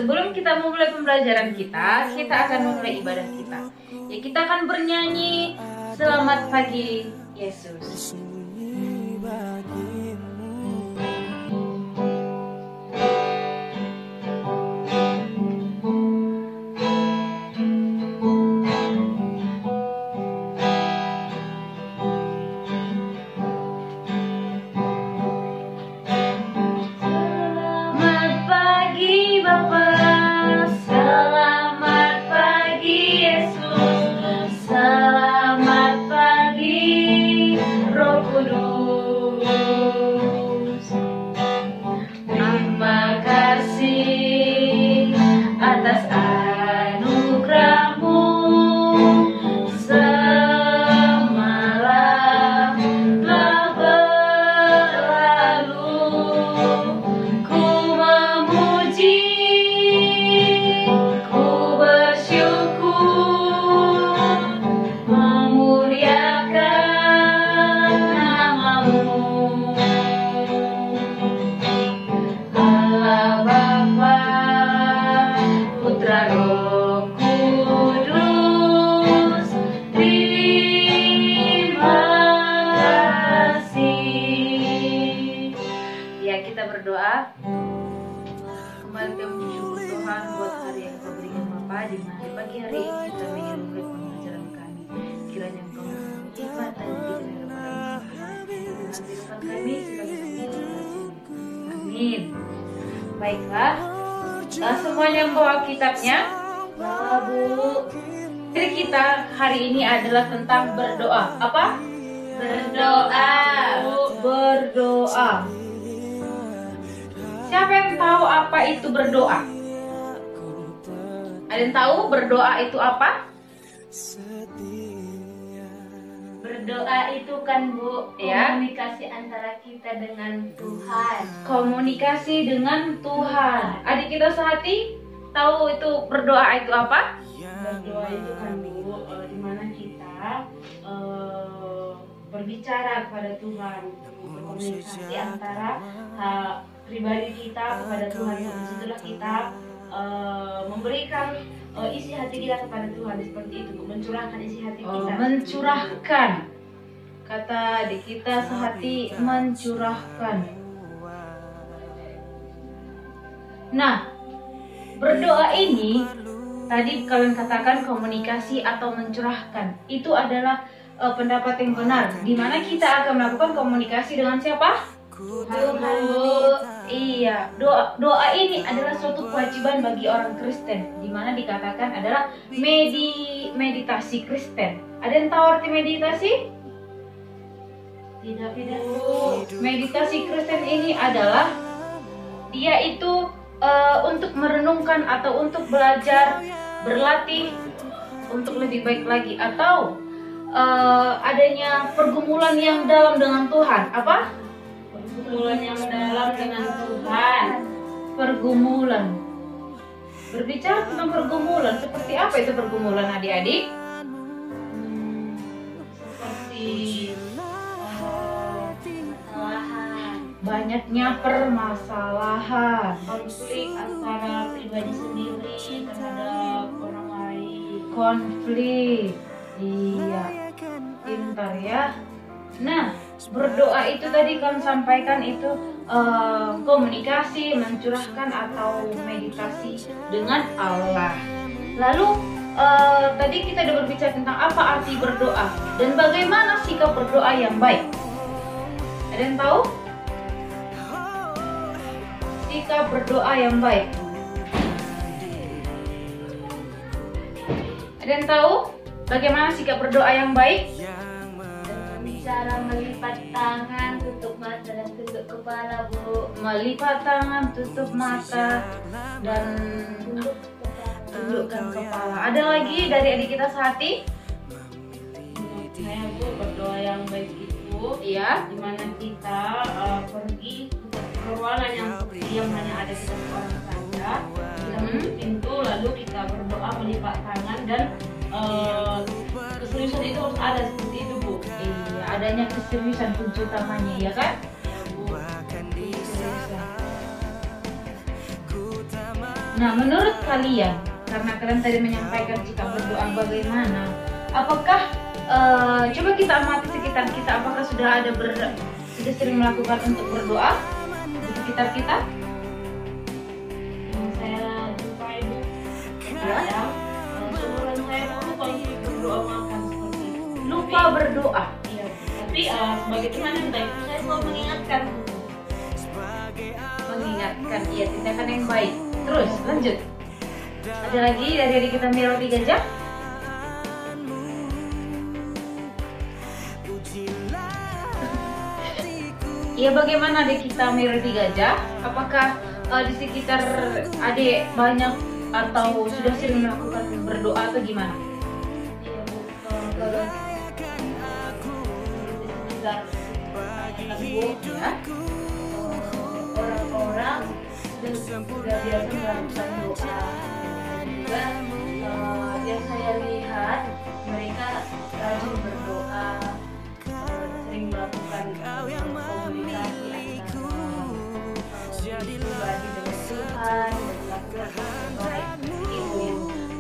sebelum kita memulai pembelajaran kita akan memulai ibadah kita. Ya, kita akan bernyanyi Selamat Pagi Yesus. Berdoa. Kembali kami bersyukur Tuhan buat hari yang Kau berikan Bapa, di mana di pagi hari ini kita ingin memulai pembelajaran kami. Kiranya Engkau memberi hikmat dan pikiran kepada kehidupan kami sebagai amin. Baiklah, semuanya membawa kitabnya. Bapak Bu, jadi kita hari ini adalah tentang berdoa. Apa? Berdoa. Berdoa. Siapa yang tahu apa itu berdoa? Ada yang tahu berdoa itu apa? Berdoa itu kan Bu, Ya. komunikasi antara kita dengan Tuhan. Komunikasi dengan Tuhan. Adik kita sehati tahu itu berdoa itu apa? Berdoa itu kan Bu, dimana kita berbicara kepada Tuhan, berkomunikasi antara pribadi kita kepada Tuhan. Disitulah kita memberikan isi hati kita kepada Tuhan, seperti itu, mencurahkan isi hati kita. Mencurahkan. Kata adik kita sehati, mencurahkan. Nah, berdoa ini tadi kalian katakan komunikasi atau mencurahkan. Itu adalah pendapat yang benar, di mana kita akan melakukan komunikasi dengan siapa? Tuhan, Bu. Iya, doa ini adalah suatu kewajiban bagi orang Kristen, di mana dikatakan adalah meditasi Kristen. Ada yang tahu arti meditasi? Tidak, Bu. Meditasi Kristen ini adalah dia itu untuk merenungkan atau untuk belajar, berlatih untuk lebih baik lagi, atau adanya pergumulan yang dalam dengan Tuhan. Apa? Pergumulan yang dalam dengan Tuhan. Pergumulan. Berbicara tentang pergumulan, seperti apa itu pergumulan adik-adik? Seperti permasalahan, Banyaknya permasalahan, konflik antara pribadi sendiri terhadap orang lain. konflik. Iya, pintar ya. Nah, berdoa itu tadi kan sampaikan itu komunikasi, mencurahkan atau meditasi dengan Allah. Lalu tadi kita udah berbicara tentang apa arti berdoa dan bagaimana sikap berdoa yang baik. Ada yang tahu? Sikap berdoa yang baik. Ada yang tahu bagaimana sikap berdoa yang baik? Dengan cara melipat tangan, tutup mata dan tutup kepala, Bu. Melipat tangan, tutup mata, dan tundukkan kepala. Ada lagi dari adik kita sehati? Saya Bu, berdoa yang baik itu Iya. dimana kita pergi ke ruangan yang diam, hanya ada kita seorang saja. Kita menutup pintu, lalu kita berdoa melipat tangan, dan keseriusan itu harus ada, seperti itu Bu. Iya, adanya keseriusan kunci utamanya, ya kan? Ya, Bu. Keseriusan. Nah, menurut kalian, karena kalian tadi menyampaikan jika berdoa bagaimana, apakah coba kita amati sekitar kita, apakah sudah sering melakukan untuk berdoa di sekitar kita? Yang saya jumpai Bu, kadang seumuran saya dulu kalau berdoa makan seperti itu. Lupa berdoa. Iya, tapi sebagai teman yang baik saya selalu mengingatkan. Iya, tindakan yang baik. Terus lanjut. Ada lagi dari adik kita Miroti Gajah? Iya, bagaimana adik kita Miroti Gajah? Apakah di sekitar adik banyak atau sudah sering melakukan berdoa atau gimana? Iya Bu, kalau di sekitar Bu Ya. orang-orang sudah biasa melakukan doa, dan juga yang saya lihat mereka rajin berdoa, sering melakukan komunikasi antara pribadi dengan Tuhan, dan melakukan baik itu.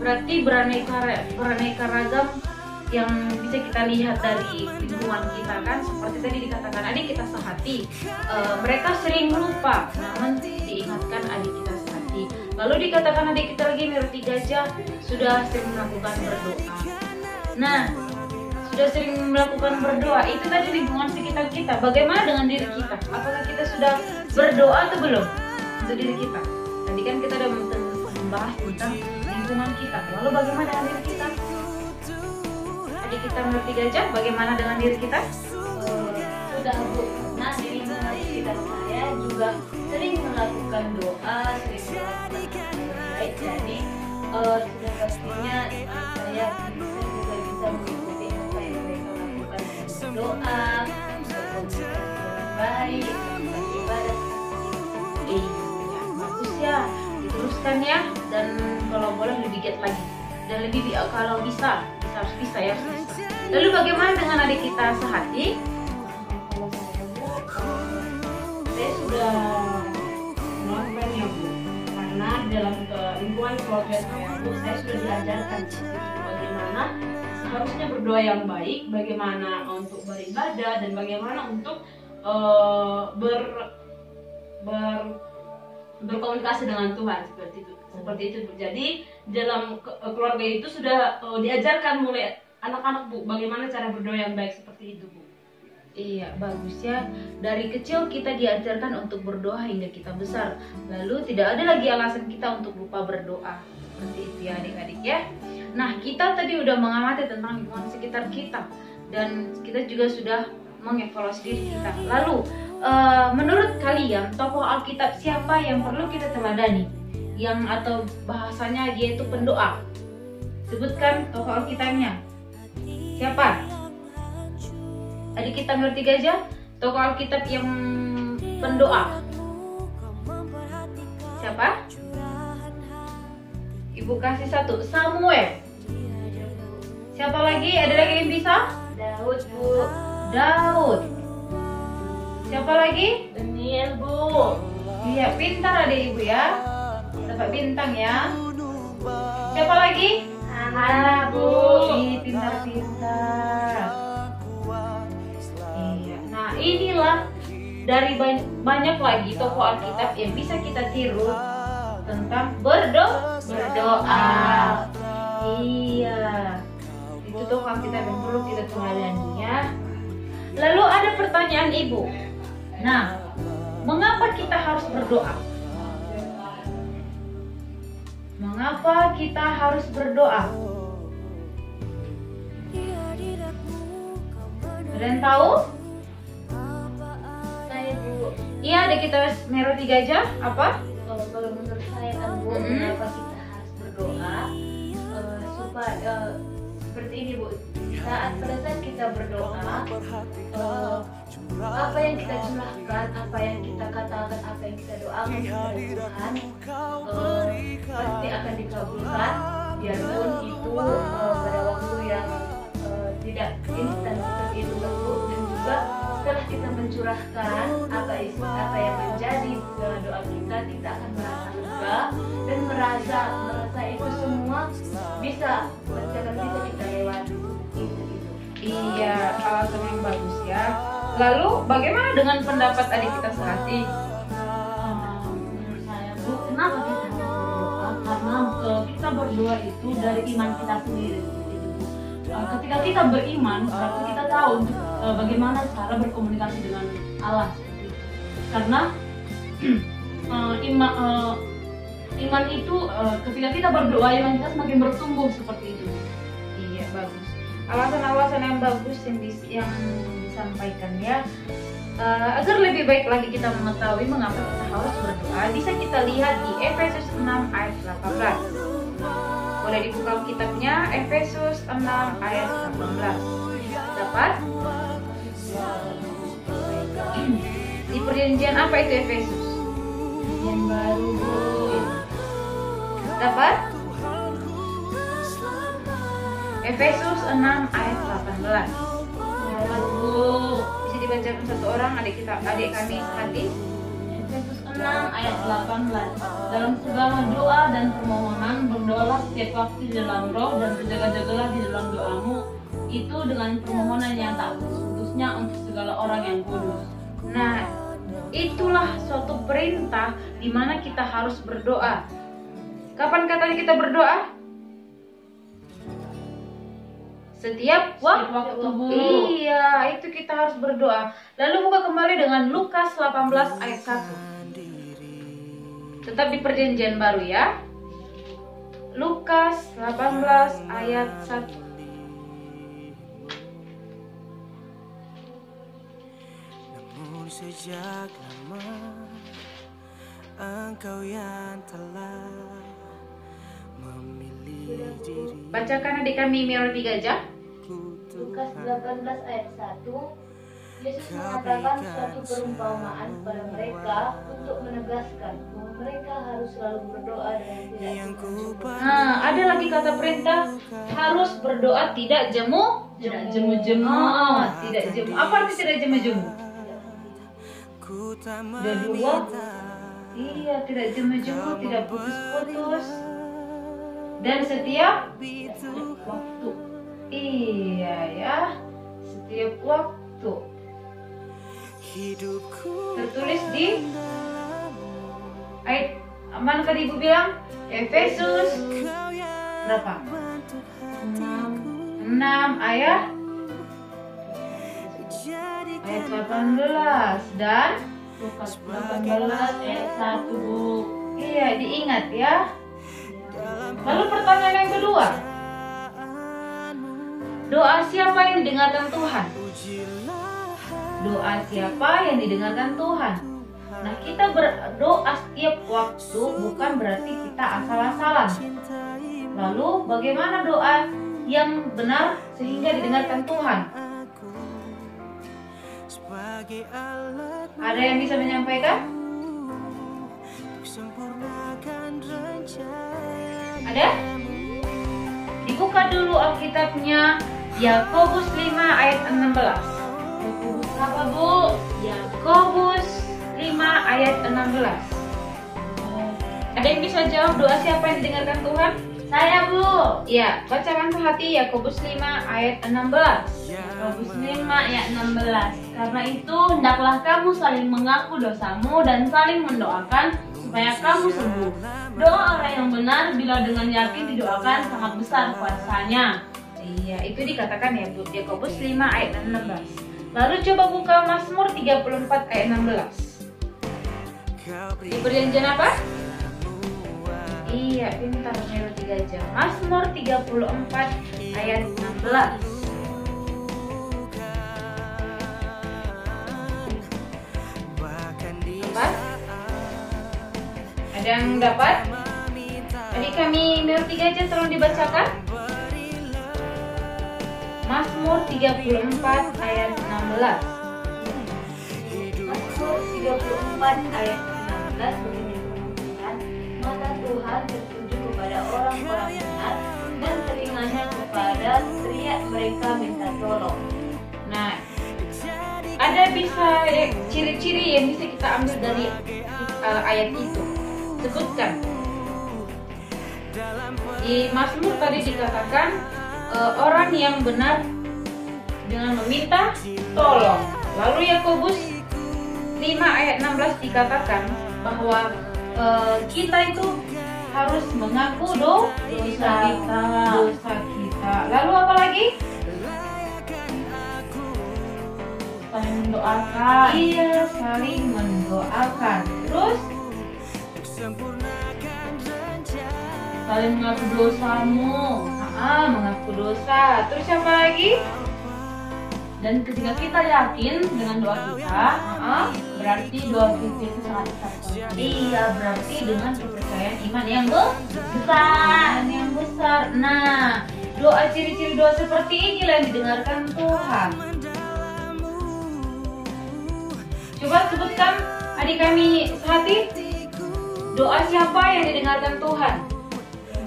Berarti beraneka ragam yang bisa kita lihat dari lingkungan kita kan, seperti tadi dikatakan adik kita sehati, mereka sering lupa namun diingatkan adik kita sehati. Lalu dikatakan adik kita lagi Miroti Gajah sudah sering melakukan berdoa. Nah, sudah sering melakukan berdoa, itu tadi lingkungan sekitar kita. Bagaimana dengan diri kita? Apakah kita sudah berdoa atau belum untuk diri kita? Tadi kan kita sudah membahas tentang lingkungan kita. Lalu bagaimana dengan diri kita? Kita Miroti Gajah, bagaimana dengan diri kita? Sudah Bu, nah di lingkungan sekitar saya juga sering melakukan doa, sering melakukan baik. Jadi sudah pastinya saya juga bisa mengikuti apa yang mereka lakukan, doa, berkomunikasi dengan baik, beribadah. Iya, bagus ya, diteruskan ya. Dan kalau boleh lebih giat lagi. Dan lebih kalau harus bisa ya. Lalu bagaimana dengan adik kita sehati? Kalau saya sudah melakukannya Bu, karena dalam lingkungan keluarga saya Bu, saya sudah diajarkan bagaimana seharusnya berdoa yang baik, bagaimana untuk beribadah, dan bagaimana untuk berkomunikasi dengan Tuhan seperti itu. Jadi dalam keluarga itu sudah diajarkan mulai anak-anak Bu, bagaimana cara berdoa yang baik seperti itu Bu. Iya, bagus ya. Dari kecil kita diajarkan untuk berdoa hingga kita besar. Lalu tidak ada lagi alasan kita untuk lupa berdoa. Seperti itu ya adik-adik ya. Nah, kita tadi udah mengamati tentang lingkungan sekitar kita. Dan kita juga sudah mengevaluasi diri kita. Lalu, menurut kalian tokoh Alkitab siapa yang perlu kita teladani? Yang atau bahasanya dia itu pendoa. Sebutkan tokoh Alkitabnya. Siapa? Adik kita Miroti Gajah, tokoh Alkitab yang pendoa. Siapa? Ibu kasih satu, Samuel. Siapa lagi? Ada lagi yang bisa? Daud Bu. Daud. Siapa lagi? Daniel Bu. Iya, pintar ada ibu ya. Dapat bintang ya. Siapa lagi? Hana Bu. Ih, pintar-pintar. Iya. Nah, inilah dari banyak lagi tokoh Alkitab yang bisa kita tiru tentang berdoa. Iya. Itu tokoh Alkitab yang perlu kita teladani ya. Lalu ada pertanyaan ibu. Nah, mengapa kita harus berdoa? Mengapa kita harus berdoa? Ada yang tahu? Saya Bu. Iya, ada kita Miroti Gajah. Apa? Kalau menurut saya kan Bu, kenapa kita harus berdoa? Supaya seperti ini Bu, pada saat kita berdoa, apa yang kita curahkan, apa yang kita katakan, apa yang kita doakan kepada Tuhan pasti akan dikabulkan, biarpun itu pada waktu yang tidak instan seperti itu Bu. Dan juga setelah kita mencurahkan apa yang menjadi doa kita akan merasa lega dan merasa Lalu bagaimana dengan pendapat adik kita sehati? Menurut saya Bu, kenapa kita harus berdoa? Karena kita berdoa itu dari iman kita sendiri. Ketika kita beriman, berarti kita tahu bagaimana cara berkomunikasi dengan Allah. Karena iman itu ketika kita berdoa, iman kita semakin bertumbuh seperti itu. Iya, bagus. Alasan-alasan yang bagus yang disampaikan ya. Agar lebih baik lagi kita mengetahui mengapa kita harus berdoa, bisa kita lihat di Efesus 6 ayat 18. Boleh dibuka kitabnya, Efesus 6 ayat 18. Dapat? Di perjanjian apa itu Efesus? Yang baru Bu. Dapat? Efesus 6 ayat 18. Dapat Bu. Bisa dibacakan satu orang, adik kami hati. Efesus 6 ayat 18. Dalam segala doa dan permohonan berdoalah setiap waktu di dalam roh dan berjaga-jagalah di dalam doamu itu dengan permohonan yang tak putus-putusnya untuk segala orang yang kudus. Nah, itulah suatu perintah di mana kita harus berdoa. Kapan katanya kita berdoa? Setiap waktu. Bu. Iya, itu kita harus berdoa. Lalu buka kembali dengan Lukas 18 ayat 1. Tetap di perjanjian baru ya. Lukas 18 ayat 1. Namun sejak lama Engkau yang telah memilih diri. Bacakan adik kami Melody Gajah. Lukas 18 ayat 1. Yesus mengatakan suatu perumpamaan kepada mereka untuk menegaskan bahwa mereka harus selalu berdoa dengan tidak jemu-jemu. Nah, ada lagi kata perintah harus berdoa tidak Tidak jemu-jemu. tidak jemu. Apa arti tidak jemu-jemu? Udah dua. Iya, tidak jemu-jemu, tidak putus-putus. Dan setiap Waktu. iya ya, setiap waktu. Tertulis di ayat mana tadi Ibu bilang? Efesus berapa? 6 ayat 18 dan Lukas 18 ayat 1 Bu. iya diingat ya. Lalu pertanyaan yang kedua, doa siapa yang didengarkan Tuhan? Doa siapa yang didengarkan Tuhan? Nah, kita berdoa setiap waktu bukan berarti kita asal-asalan. Lalu bagaimana doa yang benar sehingga didengarkan Tuhan? Ada yang bisa menyampaikan? Ada? Dibuka dulu Alkitabnya, Yakobus 5 ayat 16. Apa Bu? Yakobus 5 ayat 16. Ada yang bisa jawab doa siapa yang didengarkan Tuhan? Saya Bu. Ya, bacakan sehati Yakobus 5 ayat 16. Yakobus 5 ayat 16. Karena itu hendaklah kamu saling mengaku dosamu dan saling mendoakan supaya kamu sembuh. Doa orang yang benar bila dengan yakin didoakan sangat besar kuasanya. Iya, itu dikatakan ya Bu, Yakobus 5 ayat 16. Lalu coba buka Mazmur 34 ayat 16. Di perjanjian apa? Iya, pintar Melody Gajah. Mazmur 34 ayat 16. Dapat? Ada yang dapat? Adik kami Melody Gajah tolong dibacakan. Mazmur 34 ayat 16. Mazmur 34 ayat 16 begini mengatakan, mata Tuhan tertuju kepada orang-orang benar dan telinganya kepada teriak mereka minta tolong. Nah, ada bisa ciri-ciri yang bisa kita ambil dari ayat itu. Sebutkan. Di Mazmur tadi dikatakan orang yang benar dengan meminta tolong. lalu Yakobus 5 ayat 16 dikatakan bahwa kita itu harus mengaku dosa kita. Lalu apa lagi? Saling mendoakan. Iya, saling mendoakan. Terus Saling mengaku dosamu. mengaku dosa. Terus apa lagi? Dan ketika kita yakin dengan doa kita, berarti doa kita itu sangat besar. Iya, berarti dengan kepercayaan iman yang besar. Nah, doa ciri-ciri doa seperti inilah yang didengarkan Tuhan. Coba sebutkan adik kami Sehati, doa siapa yang didengarkan Tuhan?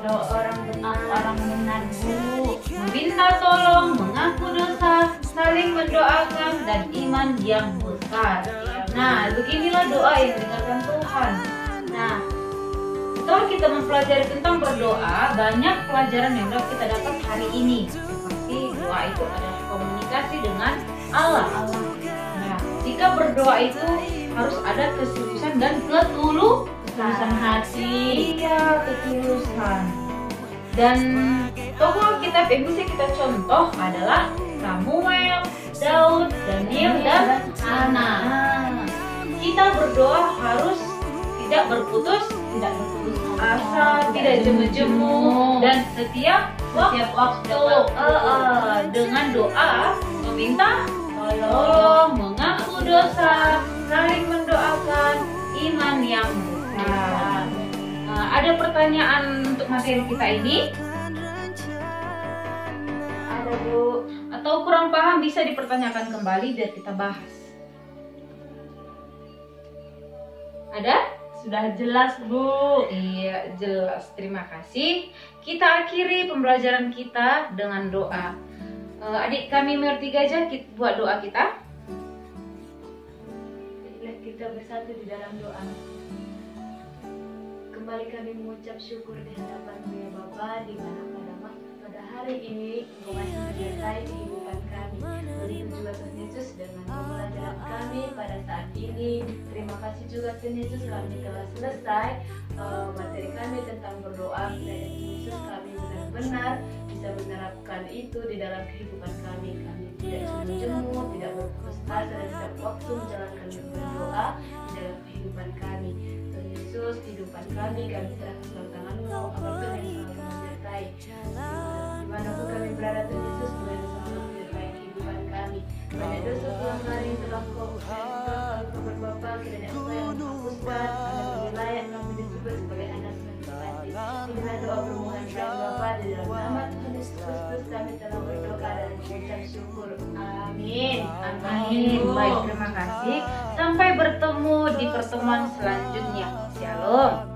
Doa orang benar, Bu. Meminta tolong, mengaku dosa, saling mendoakan, dan iman yang besar. Nah, beginilah doa yang didengarkan Tuhan. Nah, setelah kita mempelajari tentang berdoa, banyak pelajaran yang dapat kita dapat hari ini. Seperti doa itu adalah komunikasi dengan Allah. Nah, jika berdoa itu harus ada keseriusan dan ketulusan hati. Iya, ketulusan. Dan tokoh Alkitab yang bisa kita contoh adalah Samuel, Daud, Daniel, dan Hana. Kita berdoa harus tidak berputus asa, tidak jemu-jemu, dan setiap waktu dengan doa meminta tolong, mengaku dosa, saling mendoakan, iman yang besar. Ada pertanyaan untuk materi kita ini? Ada, Bu. Atau kurang paham bisa dipertanyakan kembali biar kita bahas. Ada? Sudah jelas, Bu. Iya, jelas. Terima kasih. Kita akhiri pembelajaran kita dengan doa. Adik kami mengerti gajah, buat doa kita. Marilah kita bersatu di dalam doa. Kembali kami mengucap syukur di hadapan-Mu ya Bapa, di mana pada hari ini Engkau masih menyertai kehidupan kami. Begitu juga Tuhan Yesus dengan pembelajaran kami pada saat ini. Terima kasih juga Tuhan Yesus, kami telah selesai materi kami tentang berdoa. Dan Tuhan Yesus, kami benar-benar bisa menerapkan itu di dalam kehidupan kami. Kami tidak jemu-jemu, tidak berputus asa, dan setiap waktu menjalankan berdoa di dalam kehidupan kami. Tuhan Yesus, kehidupan kami serahkan dalam tangan-Mu, agar Tuhan yang selalu menyertai. Dimanapun kami berada, Tuhan Yesus, Tuhan yang selalu menyertai kehidupan kami. Banyak dosa Tuhan hari yang telah Kau berbuat Bapa, kiranya Engkau yang menghapuskan, agar kami layak kami disebut sebagai anak Tuhan terkasih. Inilah doa permohonan kami Bapa, di dalam nama Tuhan Yesus Kristus kami telah berdoa dan mengucap syukur. Amin. Amin. Baik, terima kasih. Sampai bertemu di pertemuan selanjutnya. Shalom.